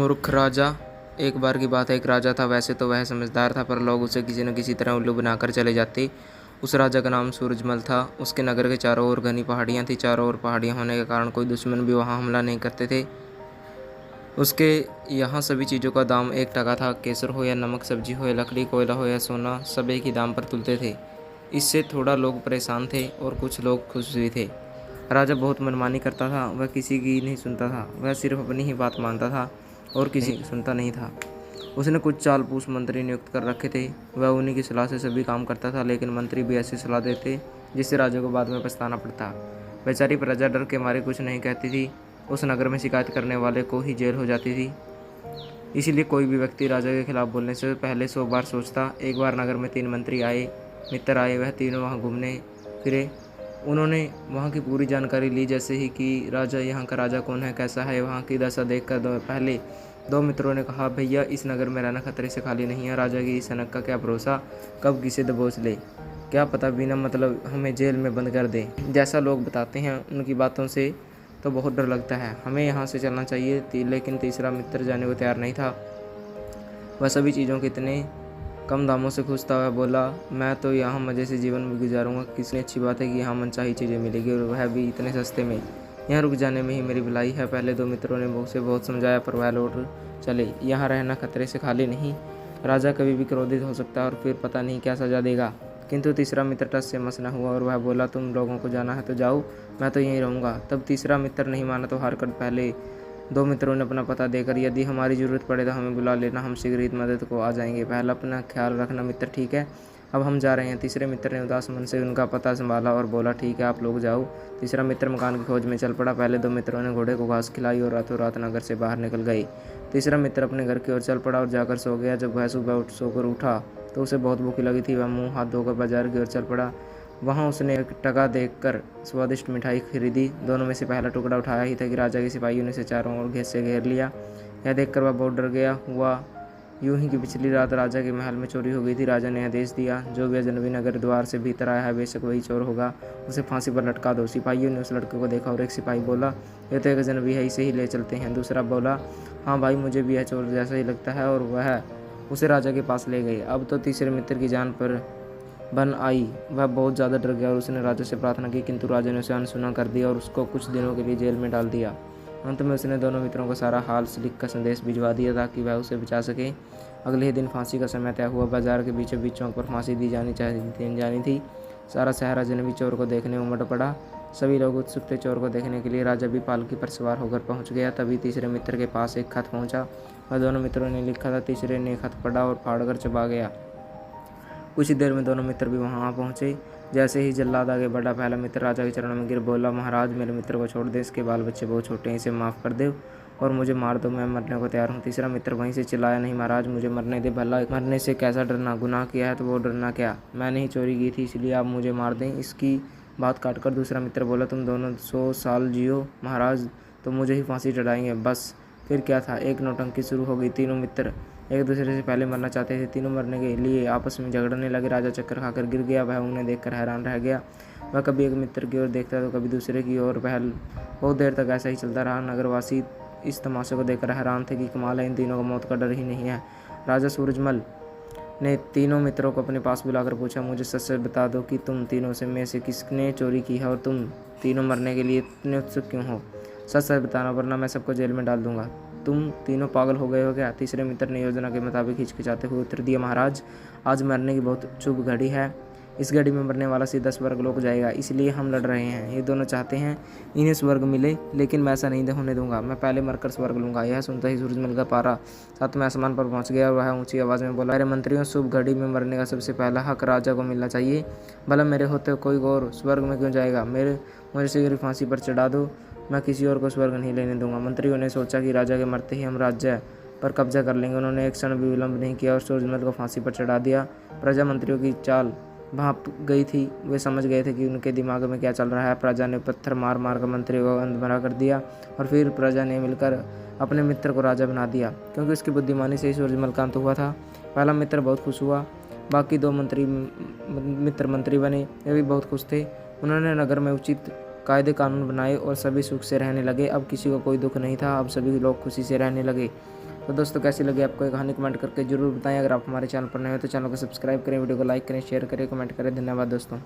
मूर्ख राजा। एक बार की बात है, एक राजा था। वैसे तो वह समझदार था, पर लोग उसे किसी न किसी तरह उल्लू बनाकर चले जाते। उस राजा का नाम सूरजमल था। उसके नगर के चारों ओर घनी पहाड़ियाँ थीं। चारों ओर पहाड़ियाँ होने के कारण कोई दुश्मन भी वहाँ हमला नहीं करते थे। उसके यहाँ सभी चीज़ों का दाम 1 टका था। केसर हो या नमक, सब्जी हो या लकड़ी, कोयला हो या सोना, सब एक ही दाम पर तुलते थे। इससे थोड़ा लोग परेशान थे और कुछ लोग खुश भी थे। राजा बहुत मनमानी करता था। वह किसी की नहीं सुनता था। वह सिर्फ अपनी ही बात मानता था और किसी की सुनता नहीं था। उसने कुछ चालपूस मंत्री नियुक्त कर रखे थे। वह उन्हीं की सलाह से सभी काम करता था, लेकिन मंत्री भी ऐसी सलाह देते जिससे राजा को बाद में पछताना पड़ता। बेचारी प्रजा डर के मारे कुछ नहीं कहती थी। उस नगर में शिकायत करने वाले को ही जेल हो जाती थी। इसीलिए कोई भी व्यक्ति राजा के खिलाफ बोलने से पहले 100 बार सोचता। एक बार नगर में 3 मंत्री आए, मित्र आए। वह तीनों वहाँ घूमने फिरे। उन्होंने वहाँ की पूरी जानकारी ली, जैसे ही कि राजा, यहाँ का राजा कौन है, कैसा है। वहाँ की दशा देखकर पहले 2 मित्रों ने कहा, भैया इस नगर में रहना खतरे से खाली नहीं है। राजा की सनक का क्या भरोसा, कब किसे दबोच ले, क्या पता बिना मतलब हमें जेल में बंद कर दे। जैसा लोग बताते हैं उनकी बातों से तो बहुत डर लगता है। हमें यहाँ से चलना चाहिए। लेकिन तीसरा मित्र जाने को तैयार नहीं था। वह सभी चीज़ों के इतने कम दामों से खुश था। वह बोला, मैं तो यहाँ मज़े से जीवन में गुजारूंगा। कितनी अच्छी बात है कि यहाँ मनचाही चीज़ें मिलेगी, और वह भी इतने सस्ते में। यहाँ रुक जाने में ही मेरी भलाई है। पहले 2 मित्रों ने उसे बहुत समझाया, पर वह लौट चले। यहाँ रहना खतरे से खाली नहीं। राजा कभी भी क्रोधित हो सकता है और फिर पता नहीं क्या सजा देगा। किंतु तीसरा मित्र टस से मस न हुआ और वह बोला, तुम लोगों को जाना है तो जाओ, मैं तो यहीं रहूँगा। तब तीसरा मित्र नहीं माना तो हार कर पहले 2 मित्रों ने अपना पता देकर, यदि हमारी ज़रूरत पड़े तो हमें बुला लेना, हम शीघ्र ही मदद को आ जाएंगे। पहला अपना ख्याल रखना मित्र, ठीक है, अब हम जा रहे हैं। तीसरे मित्र ने उदास मन से उनका पता संभाला और बोला, ठीक है, आप लोग जाओ। तीसरा मित्र मकान की खोज में चल पड़ा। पहले 2 मित्रों ने घोड़े को घास खिलाई और रातों रात नगर से बाहर निकल गए। तीसरा मित्र अपने घर की ओर चल पड़ा और जाकर सो गया। जब वह सुबह सोकर उठा तो उसे बहुत भूख लगी थी। वह मुँह हाथ धोकर बाजार की ओर चल पड़ा। वहाँ उसने 1 टका देकर स्वादिष्ट मिठाई खरीदी। दोनों में से पहला टुकड़ा उठाया ही था कि राजा के सिपाहियों ने उसे चारों ओर से घेर लिया। यह देखकर वह बहुत डर गया। हुआ यूं ही कि पिछली रात राजा के महल में चोरी हो गई थी। राजा ने आदेश दिया, जो भी अजनबी नगर द्वार से भीतर आया है, बेशक वही चोर होगा, उसे फांसी पर लटका दो। सिपाहियों ने उस लड़के को देखा और एक सिपाही बोला, यह तो एक अजनबी है, इसे ही ले चलते हैं। दूसरा बोला, हाँ भाई, मुझे भी यह चोर जैसा ही लगता है, और वह उसे राजा के पास ले गए। अब तो तीसरे मित्र की जान पर बन आई। वह बहुत ज़्यादा डर गया और उसने राजा से प्रार्थना की, किंतु राजा ने उसे अनसुना कर दिया और उसको कुछ दिनों के लिए जेल में डाल दिया। अंत में उसने दोनों मित्रों को सारा हाल लिख कर संदेश भिजवा दिया ताकि वह उसे बचा सके। अगले ही दिन फांसी का समय तय हुआ। बाजार के बीचों बीच चौक पर फांसी दी जानी थी। सारा शहर अजनबी चोर को देखने उमड़ पड़ा। सभी लोग उत्सुक थे चोर को देखने के लिए। राजा भी पालकी पर सवार होकर पहुंच गया। तभी तीसरे मित्र के पास एक खत पहुंचा। वह दोनों मित्रों ने लिखा था। तीसरे ने खत पढ़ा और फाड़कर चबा गया। कुछ ही देर में दोनों मित्र भी वहां पहुंचे। जैसे ही जल्लाद आगे बढ़ा, पहला मित्र राजा के चरणों में गिर बोला, महाराज, मेरे मित्र को छोड़ दे, इसके बाल बच्चे बहुत छोटे हैं, इसे माफ़ कर दे और मुझे मार दो, मैं मरने को तैयार हूँ। तीसरा मित्र वहीं से चिल्लाया, नहीं महाराज, मुझे मरने दे, भला मरने से कैसा डरना, गुनाह किया है तो वो डरना क्या, मैंने ही चोरी की थी, इसलिए आप मुझे मार दें। इसकी बात काटकर दूसरा मित्र बोला, तुम दोनों 100 साल जियो महाराज, तो मुझे ही फांसी चढ़ाएंगे। बस फिर क्या था, एक नौटंकी शुरू हो गई। तीनों मित्र एक दूसरे से पहले मरना चाहते थे। तीनों मरने के लिए आपस में झगड़ने लगे। राजा चक्कर खाकर गिर गया। वह उन्हें देखकर हैरान रह गया। वह कभी एक मित्र की ओर देखता तो कभी दूसरे की ओर। बहुत देर तक ऐसा ही चलता रहा। नगरवासी इस तमाशे को देखकर हैरान थे कि कमाल है, इन तीनों को मौत का डर ही नहीं है। राजा सूरजमल ने तीनों मित्रों को अपने पास बुलाकर पूछा, मुझे सच सच बता दो कि तुम तीनों से में से किसने चोरी की है और तुम तीनों मरने के लिए इतने उत्सुक क्यों हो? सच सच बताना, वरना मैं सबको जेल में डाल दूंगा। तुम तीनों पागल हो गए हो क्या? तीसरे मित्र ने योजना के मुताबिक हिचकिचाते हुए उत्तर दिया, महाराज, आज मरने की बहुत शुभ घड़ी है। इस घड़ी में मरने वाला सीधा स्वर्गलोक जाएगा, इसलिए हम लड़ रहे हैं। ये दोनों चाहते हैं इन्हें स्वर्ग मिले, लेकिन मैं ऐसा नहीं होने दूंगा। मैं पहले मरकर स्वर्ग लूंगा। यह सुनते ही सूरजमल का पारा 7वें आसमान पर पहुंच गया और वह ऊंची आवाज़ में बोला, मेरे मंत्रियों, शुभ घड़ी में मरने का सबसे पहला हक राजा को मिलना चाहिए। भला मेरे होते कोई और स्वर्ग में क्यों जाएगा? मुझे शीघ्र फांसी पर चढ़ा दो, मैं किसी और को स्वर्ग नहीं लेने दूंगा। मंत्रियों ने सोचा कि राजा के मरते ही हम राज्य पर कब्जा कर लेंगे। उन्होंने एक क्षण भी विलंब नहीं किया और सूरजमल को फांसी पर चढ़ा दिया। प्रजा मंत्रियों की चाल भाप गई थी। वे समझ गए थे कि उनके दिमाग में क्या चल रहा है। प्रजा ने पत्थर मार मार कर मंत्रियों को अंधभरा कर दिया और फिर प्रजा ने मिलकर अपने मित्र को राजा बना दिया, क्योंकि उसकी बुद्धिमानी से ही सूरजमल का अंत हुआ था। पहला मित्र बहुत खुश हुआ। बाकी 2 मित्र मंत्री बने। वे भी बहुत खुश थे। उन्होंने नगर में उचित कायदे कानून बनाए और सभी सुख से रहने लगे। अब किसी को कोई दुख नहीं था। अब सभी लोग खुशी से रहने लगे। तो दोस्तों कैसी लगी आपको ये कहानी कमेंट करके जरूर बताएं। अगर आप हमारे चैनल पर नए हो तो चैनल को सब्सक्राइब करें, वीडियो को लाइक करें, शेयर करें, कमेंट करें। धन्यवाद दोस्तों।